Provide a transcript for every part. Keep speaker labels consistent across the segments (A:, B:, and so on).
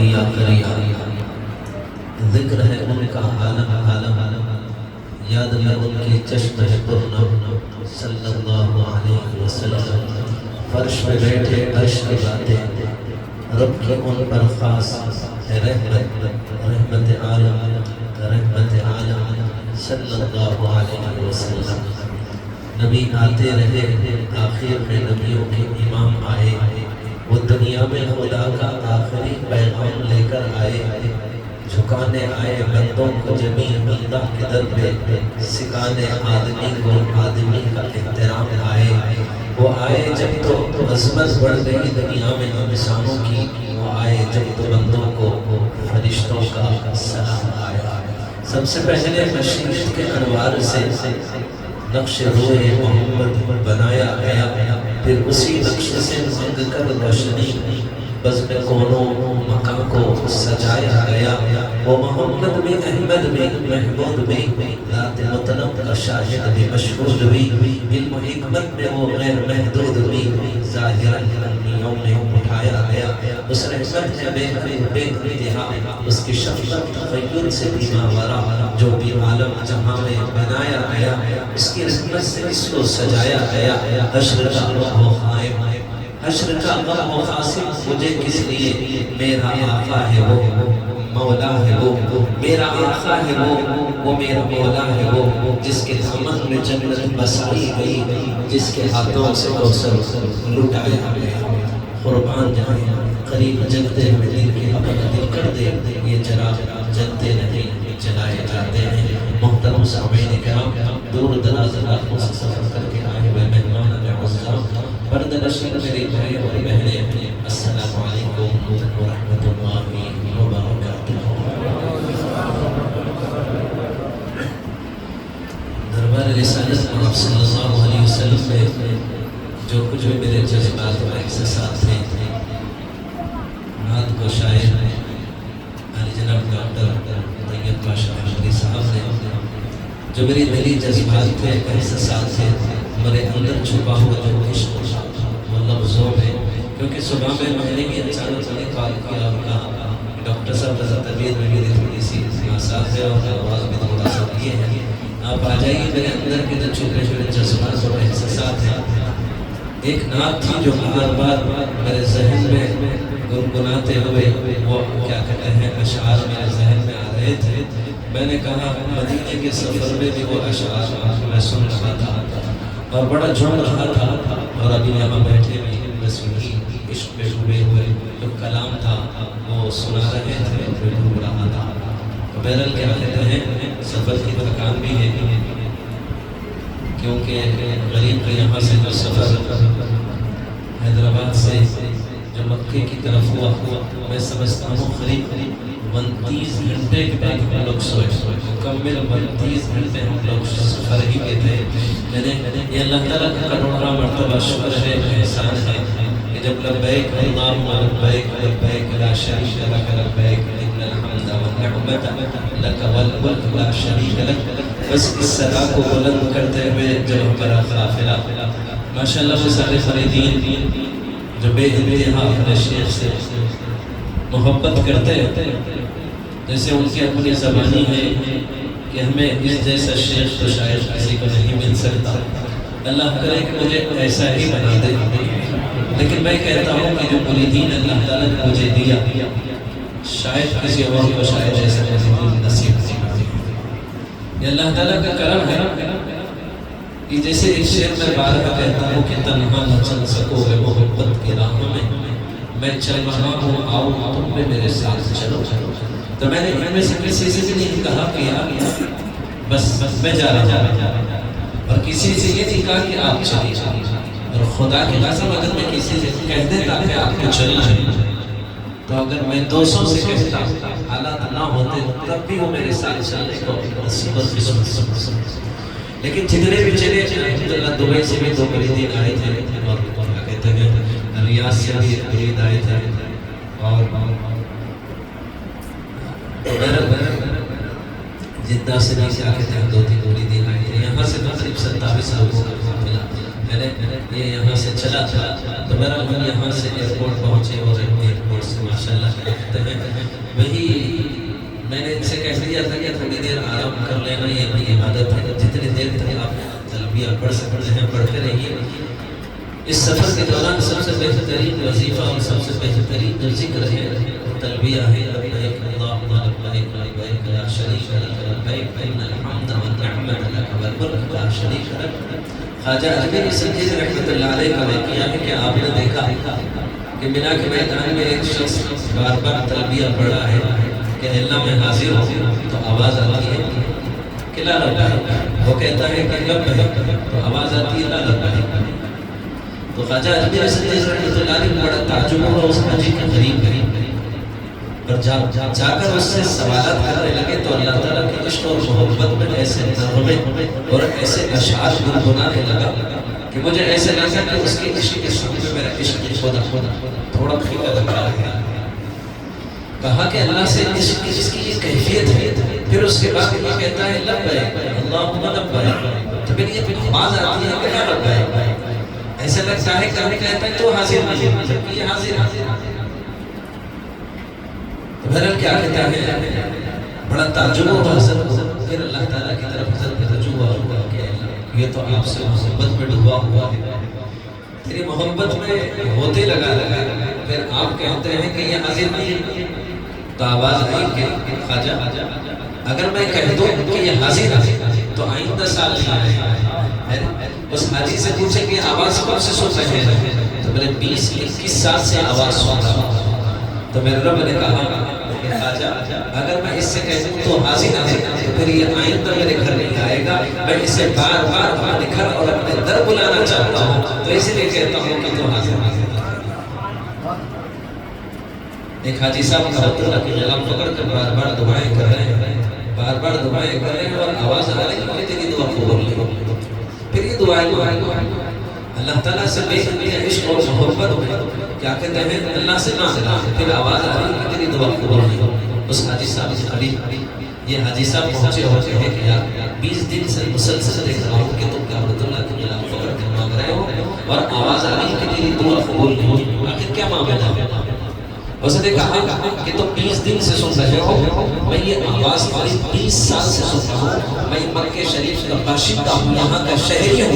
A: اولیاء کریا ذکر ہے ان کا عالم عالم یاد میں ان کی چشم ہے پرنم صلی اللہ علیہ وسلم فرش پہ بیٹھے عرش کی باتیں رب کی ان پر خاص ہے رحمت عالم صلی اللہ علیہ وسلم نبی آتے رہے آخر میں نبیوں کے امام آئے وہ دنیا میں خدا کا آخری پیغام لے کر آئے جھکانے آئے بندوں کو جمیل اللہ کے در پہ سکھانے آدمی کو آدمی کا احترام آئے وہ آئے جب تو عظمت بڑھ گئی دنیا میں انسانوں کی وہ آئے جب تو بندوں کو فرشتوں کا سلام آیا سب سے پہلے مشرق کے انوار سے نقش روئے محمد بنایا گیا پھر اسی نقش سے منگ کر روشنی بزم کونوں مکان کو سجایا گیا وہ محمد بھی احمد بھی محمود بھی ذات مطلب کا شاہد بھی مشہود بھی علم و حکمت میں وہ غیر محدود بھی ظاہر انبیوں میں اٹھایا گیا اس رحمت ہے بے انتہا اس کی شفقت تخیل سے بھی ماورا جو بھی عالم جہاں میں بنایا گیا اس کی رحمت سے اس کو سجایا گیا حشر کا غم و خائم حشر کا غم و خاصم مجھے کس لیے میرا آقا ہے وہ مولا ہے وہ میرا آقا ہے وہ میرا مولا ہے وہ جس کے دامن میں جنت بسائی گئی جس کے ہاتھوں سے کوثر لٹایا گیا قربان جائیں قریب جلتے ہوئے دل کے اپنا دل کر دے یہ چراغ جلتے نہیں جلائے جاتے ہیں محترم سامعین کرام دور دراز علاقوں سے سفر کر کے آئے ہوئے مہمان معزز پردہ نشین میرے بھائی اور بہنیں السلام علیکم ورحمۃ اللہ وبرکاتہ دربار رسالت آپ صلی اللہ علیہ وسلم میں جو کچھ بھی میرے جذبات و احساسات ہیں نعت کو شاعر علی جناب ڈاکٹر طیب پاشا حشری صاحب نے جو میری دلی جذبات تھے احساسات تھے میرے اندر چھپا ہوا جو عشق وہ لفظوں میں کیونکہ صبح میں نے بھی اچانک سے کال کیا اور کہا ڈاکٹر صاحب طبیعت میں میری تھوڑی سی ناساز ہے اور آواز میں تھوڑا سا یہ ہے آپ آ جائیے میرے اندر کے جو چھوٹے چھوٹے جذبات اور احساسات ہیں ایک نعت تھی جو بار بار میرے ذہن میں گنگناتے ہوئے وہ کیا کہتے ہیں اشعار میرے ذہن میں آ رہے تھے میں نے کہا مدینے کے سفر میں بھی وہ اشعار میں سن رہا تھا اور بڑا جھوم رہا تھا اور ابھی یہاں بیٹھے بھی بس وہی عشق میں ڈوبے ہوئے جو کلام تھا وہ سنا رہے تھے اور ڈوب رہا تھا بہرحال کیا کہتے ہیں سفر کی تھکان بھی ہے کیونکہ غریب کے یہاں سے جو سفر حیدرآباد سے جو مکے کی طرف ہوا میں سمجھتا ہوں قریب 29 گھنٹے کے بعد ہم لوگ سوئے مکمل 29 گھنٹے ہم لوگ سفر ہی کے تھے یہ اللہ تعالیٰ کا کروڑا مرتبہ شکر ہے احسان ہے کہ جب لبیک اللہم لبیک لبیک لا شریک لک لبیک ان الحمد والنعمت لک والملک لا شریک لک بس اس صدا کو بلند کرتے ہوئے جب ہمارا قافلہ ماشاءاللہ وہ سارے خریدین جو بے انتہا اپنے شیخ سے محبت کرتے ہیں جیسے ان کی اپنی زبانی ہے کہ ہمیں اس جیسا شیخ تو شاید کسی کو نہیں مل سکتا اللہ کرے کہ مجھے ایسا ہی بنا دے لیکن میں کہتا ہوں کہ جو مریدین اللہ تعالیٰ نے مجھے دیا شاید کسی اور کو شاید ایسا مریدین نصیب نہیں یہ اللہ تعالیٰ کا کرم ہے کہ جیسے ایک شعر میں بارہا کہتا ہوں کہ تنہا نہ چل سکو گے محبت کی راہوں میں چل رہا ہوں آؤ تم بھی میرے ساتھ چلو تو میں نے ان میں سے کسی سے بھی نہیں کہا کہ آپ بس میں جا رہا ہوں اور کسی سے یہ نہیں کہا کہ آپ چلیے اور خدا کی قسم اگر میں کسی سے کہہ دیتا کہ آپ کو چلنا ہے تو اگر میں 200 سے کہتا حالات نہ ہوتے تب بھی وہ میرے ساتھ چلنے کو نصیبت قسمت لیکن جتنے بھی چلے الحمدللہ دبئی سے بھی 2 مریدین آئے تھے اور کیا کہتے ہیں ریاض سے بھی مرید آئے تھے اور جدہ سے بھی کیا کہتے ہیں 2-3 مریدین آئے تھے یہاں سے تقریب 27 لوگوں کا قافلہ یہ یہاں سے چلا تھا تو بہرحال ہم یہاں سے ایئرپورٹ پہنچے اور ایئرپورٹ سے ماشاءاللہ رکھتے ہیں وہی میں نے ان سے کہہ دیا تھا کہ تھوڑی دیر آرام کر لینا، یہ بھی عبادت ہے، جتنی دیر تک آپ تلبیہ پڑھ سکتے ہیں پڑھتے رہیے۔ اس سفر کے دوران سب سے بہترین وظیفہ اور سب سے بہترین جو ذکر ہے تلبیہ ہے، لبیک اللہم لبیک لبیک لا شریک لک لبیک ان الحمد والنعمۃ لک والملک لا شریک لک۔ خواجہ اجمیری سنجید رحمۃ اللہ علیہ کا واقعہ ہے کہ آپ نے دیکھا کہ مینا کے میدان میں ایک شخص بار بار تلبیہ پڑھا ہے کہ اللہ میں حاضر ہوں، تو آواز آتی ہے کہ لا لبیک، وہ کہتا ہے کہ لبیک، تو آواز آتی ہے لا لبیک۔ تو خواجہ اجمیری سنجید رحمۃ اللہ علیہ بڑا تعجب ہوا اس حاجی کے قریب اور جا کر اس سے سوالات کرنے لگے تو اللہ تعالیٰ کے عشق اور محبت میں ایسے نغمے اور ایسے اشعار گنگنانے لگا کہ مجھے ایسے لگا کہ اس کے عشق کے سامنے میرا عشق خدا تھوڑا پھیکا لگ رہا ہے۔ کہا کہ اللہ سے عشق جس کی یہ کیفیت ہے، پھر اس کے بعد یہ کہتا ہے لبیک اللہم لبیک، تو پھر یہ آواز آتی ہے کہ لا لبیک، ایسا لگتا ہے کہ ہمیں کہتا ہے تو حاضر نہیں، جبکہ یہ حاضر ہے۔ تو بہرحال کیا کہتا ہے، بڑا تعجب ہوا حضرت کو، پھر اللہ تعالیٰ کی طرف حضرت کا رجوع ہوا کہ یہ تو آپ سے محبت میں ڈوبا ہوا ہے، تیری محبت میں ہوتے لگا، پھر آپ کہتے ہیں کہ یہ حاضر نہیں۔ تو آواز آئی کہ خواجہ اگر میں کہہ دوں کہ یہ حاضر ہے تو آئندہ سال نہیں آئے۔ اس حاجی سے پوچھے کہ آواز کب سے سن رہے ہیں، تو میرے 20-21 سال سے آواز سن رہا ہوں۔ تو میرے رب نے کہا کہ خواجہ اگر میں اس سے کہہ دوں تو حاضر ہے تو پھر یہ آئندہ میرے گھر نہیں آئے گا، میں اسے بار بار اپنے گھر اور اپنے در بلانا چاہتا ہوں، تو اس لیے کہتا ہوں کہ تو حاضر ہے۔ ایک حاجی صاحب کا اللہ کی غلام پکڑ کر بار بار دعائیں کر رہے ہیں، بار بار دعائیں کر رہے ہیں اور آواز آ رہی ہے کہ تیری دعا قبول نہیں۔ پھر یہ دعائیں اللہ تعالیٰ سے بے انتہا عشق اور محبت میں کیا کہتے ہیں اللہ سے مانگنا، پھر آواز آ رہی ہے کہ تیری دعا قبول نہیں۔ اس حاجی صاحب سے قریب یہ حاجی صاحب پہنچے ہوتے ہیں کہ یار 20 دن سے مسلسل دیکھ رہا ہوں کہ تم کیا اللہ کی غلام پکڑ کر مانگ رہے ہو اور آواز آ رہی ہے کہ تیری دعا قبول نہیں، آخر کیا معاملہ ہے؟ اس نے کہا کہ تم 20 دن سے سن رہے ہو، میں یہ آواز 20 سال سے سن رہا ہوں، میں مکہ شریف کا باشندہ ہوں، یہاں کا شہری ہوں،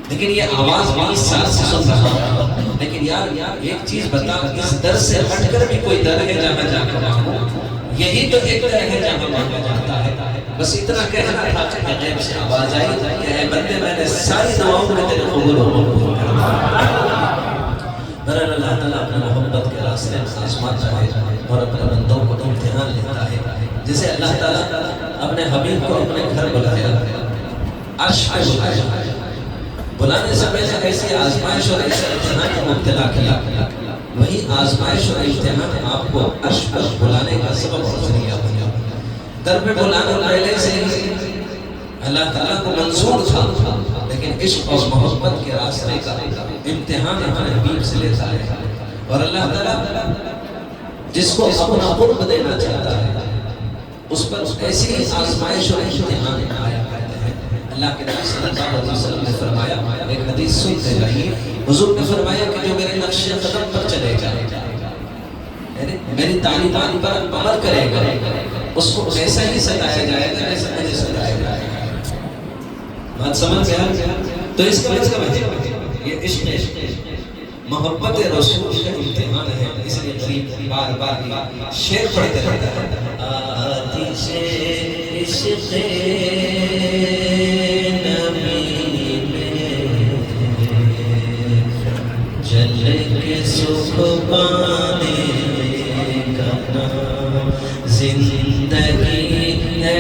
A: لیکن یہ آواز 20 سال سے سن رہا ہوں۔ لیکن یار ایک چیز بتا، اس در سے ہٹ کر بھی کوئی در ہے جہاں جا کر مانگوں، یہی تو ایک در ہے جہاں مانگا جاتا ہے۔ بس اتنا کہنا تھا کہ غیب سے آواز آئی کہ اے بندے میں نے ساری دعاؤں میں تیرے قبول ہو۔ بہرحال اللہ تعالیٰ اپنے محبت کے راستے میں آزماتا ہے اور اپنے بندوں کو امتحان لیتا ہے، جسے اللہ تعالیٰ اپنے حبیب کو اپنے گھر بلایا، عرش پہ بلایا، بلانے سے پہلے ایسی آزمائش اور ایسے امتحان کو مبتلا کیا، وہی آزمائش اور امتحان آپ کو عرش پر بلانے کا سبب اور ذریعہ بنا۔ در پہ بلانا پہلے سے اللہ تعالیٰ کو منظور تھا، لیکن عشق اور محبت کے راستے کا امتحان اپنے حبیب سے لیتا ہے، اور اللہ تعالیٰ جس کو اپنا قرب دینا چاہتا ہے اس پر ایسی آزمائش اور امتحان آیا کرتے ہیں۔ اللہ کے نبی صلی اللہ علیہ وسلم نے فرمایا، ایک حدیث سنتے رہیے، حضور نے فرمایا کہ جو میرے نقش قدم پر چلے گا، میری تعلیمات پر عمل کرے گا، اس کو ایسا ہی ستایا جائے گا جیسا مجھے ستایا جائے گا۔ بات سمجھ گیا؟ تو اس کا مطلب ہے یہ عشق محبت رسول کا امتحان ہے، اس لیے غریب بار بار شعر پڑھتے رہتا ہے، آتش عشق نبی میں جل کے سکھ پانے کا نام زندگی ہے،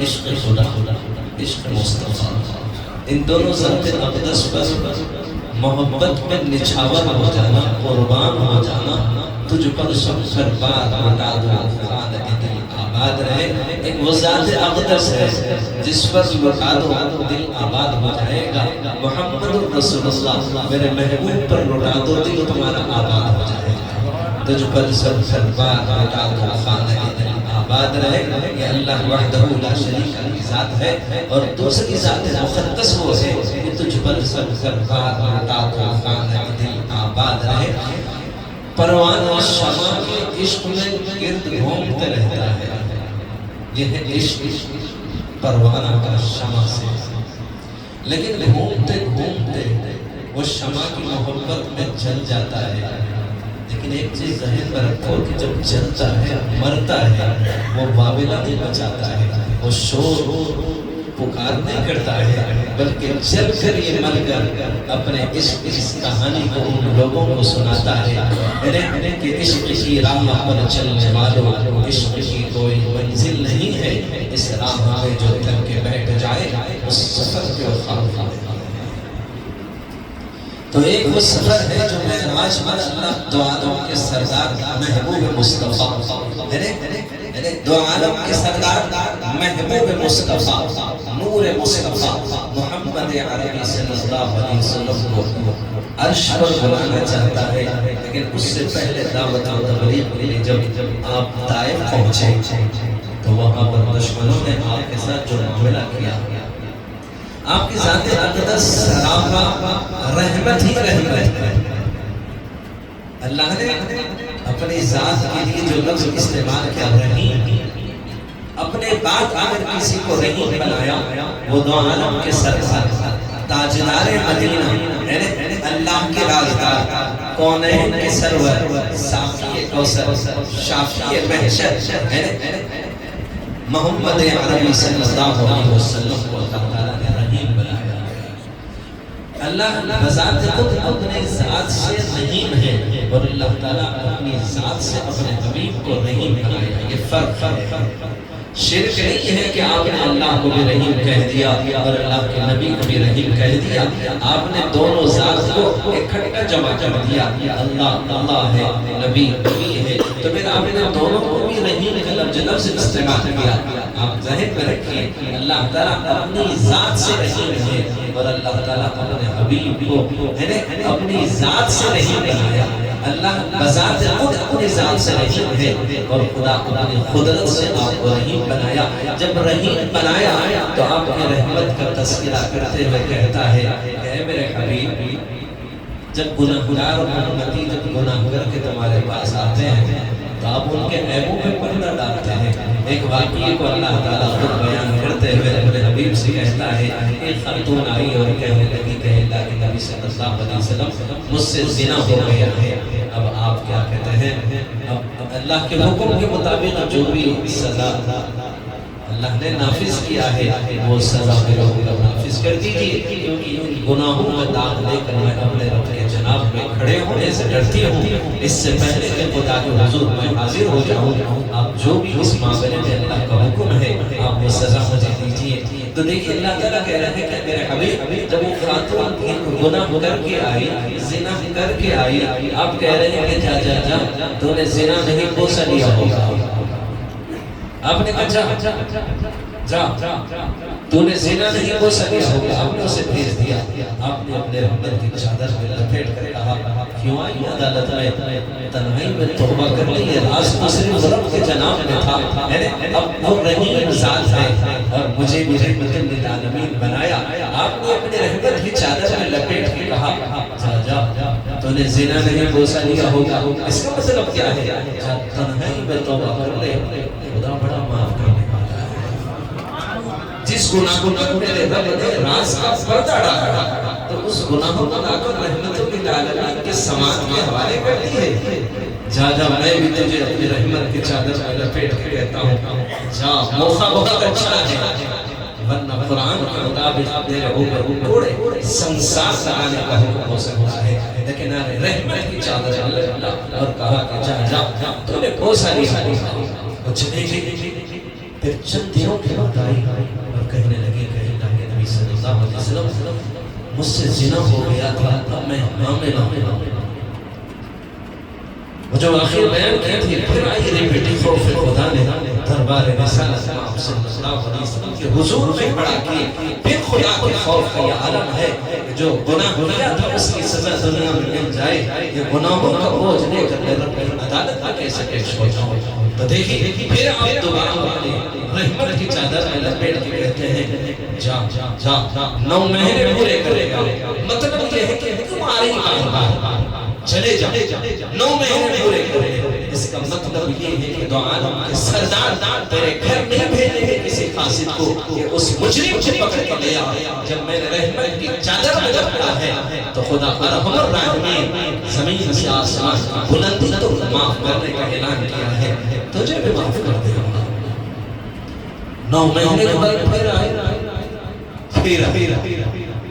A: عشق خدا، عشق مصطفیٰ، ان دونوں ذات اقدس پر محبت میں نچھاور ہو جانا، قربان ہو جانا، تجھ پر سب سر بات بتا دو خانہ دل آباد رہے۔ ایک وہ ذات اقدس ہے جس پر لٹا دو دل آباد ہو جائے گا، محمد رسول اللہ میرے محبوب پر لٹا دو دل تمہارا آباد ہو جائے گا، تجھ پر سب سر بات بتا دو خانہ دل آباد رہے. یہ اللہ وحدہ لا شریک کی ذات ہے. اور دوسری ذات مقدس وہ ہے کہ تجھ پر سب سرکار عطا تو خانہ دل آباد رہے. پروانہ شمع کے عشق میں گرد گھومتے رہتا ہے. یہ ہے عشق پروانہ کا شمع سے. لیکن گھومتے گھومتے وہ شمع کی محبت میں جل جاتا ہے. لیکن ایک چیز ذہن میں رکھو کہ جب جلتا ہے مرتا ہے وہ واویلا نہیں بچاتا ہے. وہ شور پکار نہیں کرتا ہے بلکہ جل کر یہ مر کر اپنے عشق اس کہانی کو ان لوگوں کو سناتا ہے کہ عشق کی راہ پر چلنے والوں عشق کی کوئی منزل نہیں ہے. اس راہ میں جو تھک کے بیٹھ جائے اس سفر کو خواہ. تو ایک وہ سفر ہے جو معراج پر اللہ دو عالم کے سردار محبوب مصطفیٰ دو عالم کے سردار محبوب مصطفیٰ نور مصطفیٰ محمد عربی صلی اللہ علیہ وسلم کو عرش پر بلانا چاہتا ہے. لیکن اس سے پہلے دعوت و تبلیغ کے لیے جب آپ طائف پہنچے تو وہاں پر دشمنوں نے آپ کے ساتھ جو معاملہ کیا, آپ کی ذات اقدس سراپا رحمت ہی رحمت ہے. اللہ نے اپنی ذات کے لیے جو لفظ استعمال کیا رحیم, اپنے بعد اگر کسی کو رحیم بنایا وہ دو عالم کے سردار تاجدار مدینہ اللہ کے رازدار کونین کے سرور ساقی کوثر شافی محشر محمد عربی صلی اللہ علیہ وسلم کو اللہ تعالیٰ نے رحیم بنایا. اللہ بذات خود اپنے ذات سے رحیم ہے اور اللہ تعالیٰ اپنی ذات سے اپنے حبیب کو رحیم بنایا. یہ فرق ہے. شرک نہیں ہے کہ آپ نے اللہ کو بھی رحیم کہہ دیا اور اللہ کے نبی کو بھی رحیم کہہ دیا. آپ نے دونوں ذات کو اکٹھا جمع کر دیا. اللہ اللہ ہے, نبی نبی ہے, تو پھر آپ نے دونوں کو بھی رحیم کا لفظ استعمال کیا. آپ ذہن میں رکھیے اللہ تعالیٰ اپنی ذات سے رحیم ہے اور اللہ تعالیٰ اپنے حبیب کو اپنی ذات سے رحیم بنایا. اللہ بذات خود اپنی ذات سے رحیم ہے اور خدا اپنی قدرت سے آپ کو رحیم بنایا. جب رحیم بنایا تو آپ کی رحمت کا تذکرہ کرتے ہوئے کہتا ہے کہ اے میرے حبیب, جب گناہگار اور امتی جب گناہ کر کے تمہارے پاس آتے ہیں تو آپ ان کے عیبوں پہ پردہ ڈالتے ہیں. ایک واقعے کو اللہ تعالیٰ خود بیان کرتے ہوئے اپنے حبیب سے کہتا ہے, ایک خاتون آئی اور کہنے لگی کہ اللہ کے نبی صلی اللہ علیہ وسلم مجھ سے زنا ہو گیا ہے. اب آپ کیا کہتے ہیں؟ اب اللہ کے حکم کے مطابق جو بھی سزا اللہ نے نافذ کیا ہے وہ سزا میرا نافذ کر دیجیے, کیونکہ گناہوں کا داغ لے کر میں اپنے رب کے جناب میں کھڑے ہونے سے ڈرتی ہوں. اس سے پہلے کہ خدا کے حضور میں حاضر ہو جاؤں, آپ جو بھی اس معاملے میں اللہ کا حکم ہے آپ وہ سزا مجھے دیجیے. تو دیکھیے اللہ تعالیٰ کہہ رہے ہیں کہ میرے حبیب جب وہ خاتون گناہ کر کے آئی, زنا کر کے آئی, آپ کہہ رہے ہیں کہ جا جا جا تو نے زنا نہیں بوسہ لیا ہوگا. آپ نے کہا جا تو نے زنا نہیں بوسہ لیا ہوگا. آپ نے اسے بھیج دیا. آپ نے اپنے رحمت کی چادر میں لپیٹ کر کہا کیوں آئی عدالت میں, تنہائی میں توبہ کر لی. یہ راز تو صرف رب کے جناب میں تھا. اب وہ رحیم ذات ہے اور مجھے بھی رحمت للعالمین بنایا. آپ نے اپنے رحمت کی چادر میں لپیٹ کے کہا جا جا تو نے زنا نہیں بوسہ لیا ہوگا. اس کا مطلب کیا ہے؟ تنہائی میں توبہ کر لے, خدا بڑا معاف کرنے والا ہے. جس گناہ کو میرے رب نے راز کا پردہ ڈالا تو اس گناہ کو لا کر رحمت للعالمین کے سماعت کے حوالے کر دی ہے. جا جا میں بھی تجھے اپنی رحمت کی چادر میں لپیٹ کے کہتا ہوں جا, موقع بہت اچھا ہے ورنہ قرآن کے مطابق تیرے اوپر کوڑے سنسار لگانے کا حکم ہو سکتا ہے. لیکن رحمت کی چادر اللہ اور کہا کہ جا جا تو نے بوسہ لیا ہوگا. کچھ نہیں, پھر چند دنوں کے بعد آئی اور کہنے لگے کہ اللہ کے نبی صلی اللہ علیہ وسلم مجھ سے زنا ہو گیا تھا, اب میں حامل ہوں. وہ جو آخر بیان کی تھی پھر آئی ریپیٹی خوف خدا نے دربار رسالت آپ صلی اللہ علیہ وسلم کے حضور میں بڑا کی. پھر خدا کے خوف کا یہ عالم ہے جو گناہ کیا تھا اس کی سزا دنیا میں مل جائے. یہ گناہوں کا بوجھ لے کر رب کی عدالت میں کیسے پیش ہو جاؤں. تو دیکھیں پھر آپ دوبارہ اپنی رحمت کی چادر میں لپیٹ کے کہتے ہیں جا جا جا 9 مہینے پورے کرے گا. مطلب یہ ہے کہ تمہاری بار چلے جا 9 مہینے پورے کرے. اس کا مطلب یہ ہے کہ دو عالم کے سردار تیرے گھر میں بھیجے گے کسی قاصد کو کہ اس مجرم کو پکڑ کے لے آ. جب میں نے رحمت کی چادر میں لپٹا ہے تو خدا ارحم الراحمین زمین سے آسمان کی بلندی تو معاف کرنے کا اعلان کیا ہے, تجھے بھی معاف کر دے گا. 9 مہینے کے بعد پھر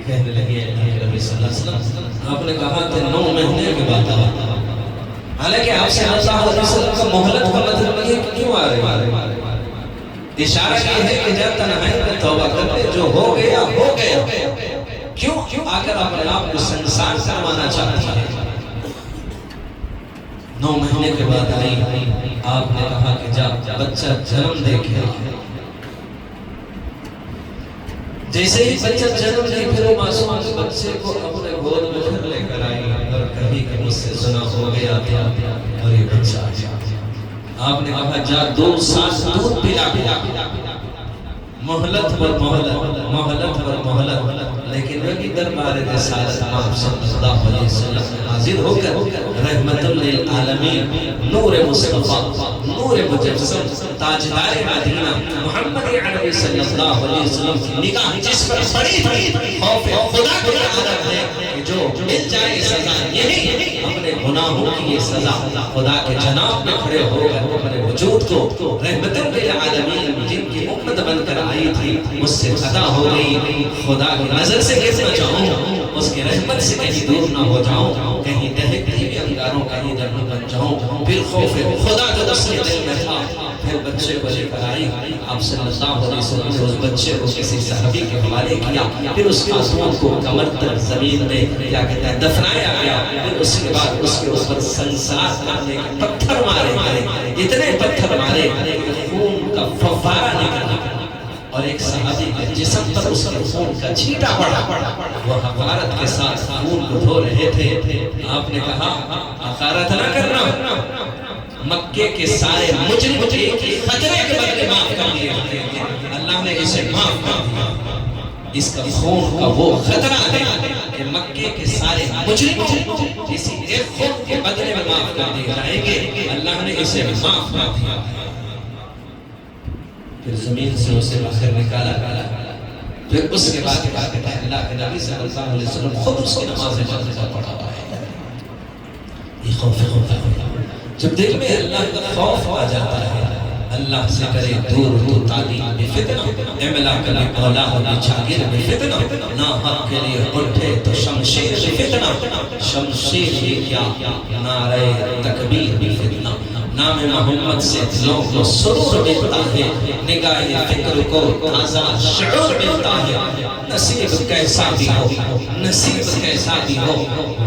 A: کہنے لگے نبی صلی اللہ علیہ وسلم آپ نے کہا کہ 9 مہینے کے بعد آ. حالانکہ آپ صلی اللہ علیہ وسلم کا مہلت کا مطلب یہ کیوں آ رہے؟ اشارہ یہ ہے کہ جب تنہائی میں توبہ کر لے, جو ہو گیا ہو گیا. کیوں آ کر اپنے آپ کو سنسار کروانا چاہتا ہے؟ 9 مہینے کے بعد آئی, آپ نے کہا کہ جا بچہ جنم دے کے. جیسے ہی بچہ جنم دے پھر وہ معصوم بچے کو اپنے گود میں پھر لے کر آئی اور کہیں کہ مجھ سے زنا ہو گیا تھا اور یہ بچہ آیا. آپ نے کہا جا 2 سال دودھ پلا. مہلت پر مہلت, مہلت پر مہلت. لیکن نبی دربار رسالت آپ صلی اللہ علیہ وسلم حاضر ہو کر رحمت للعالمین, نور مصطفیٰ, نور مجسم, تاجدار مدینہ محمد عربی صلی اللہ علیہ وسلم کی نگاہ جس پر پڑی تھی, خوف خدا کی عادت ہے کہ جو مل جائے سزا یہی اپنے گناہوں کی یہ سزا خدا کے جناب میں کھڑے ہو کر اپنے وجود کو رحمت للعالمین جن کی امت بن کر آئی تھی مجھ سے خطا ہو گئی. خدا کی نظر سے کیسے بچاؤں, اس کی رحمت سے کہیں دور نہ ہو جاؤں, کہیں دہکتے ہوئے انگاروں کا ہی در نہ بن جاؤں. پھر خوف خدا جو اس کے دل میں تھا پھر بچے کو لے کر آئی. آپ صلی اللہ علیہ وسلم نے اس بچے کو کسی صحابی کے حوالے کیا. پھر اس خاتون کو کمر تک زمین میں کیا کہتا ہے دفنایا گیا. پھر اس کے بعد اس کے اوپر سنسار کرنے کے پتھر مارے, اتنے پتھر مارے کہ خون کا فوارہ نکلا اور ایک صحابی کے جسم پر اس کے خون کا چھینٹا پڑا. وہ حقارت کے ساتھ خون کو دھو رہے تھے. آپ نے کہا حقارت نہ کرنا, مکے کے سارے مجرم کے خطرے کے بدلے معاف کر دیے. اللہ نے اسے معاف کر دیا. اس کا خون کا وہ خطرہ ہے کہ مکے کے سارے مجرم کسی ایک خون کے بدلے میں معاف کر دیے جائیں گے. اللہ نے اسے معاف کر دیا. پھر زمین سے اسے باہر نکالا. پھر اس کے بعد کہتا ہے اللہ کے نبی صلی اللہ علیہ وسلم خود اس کی نماز جنازہ پڑھا ہے. یہ خوف خدا, جب دل میں اللہ کا خوف آ جاتا ہے, اللہ سے کرے دور تو تعلیم بے فتنہ, املا کرے اولاد بے چاگر بے فتنہ, نہ حق کے لیے اٹھے تو شمشیر بے فتنہ, شمشیر بھی کیا نعرہ تکبیر بے فتنہ. نام محمد سے دلوں کو سرور ملتا ہے, نگاہ فکر کو تازہ شعور ملتا ہے. نصیب کیسا بھی ہو, نصیب کیسا بھی ہو,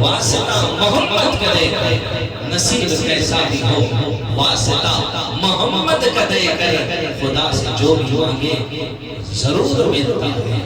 A: واسطہ محمد کا دے کر, نصیب کیسا بھی ہو, واسطہ محمد کا دے کر, خدا سے جو بھی مانگے ضرور ملتا ہے.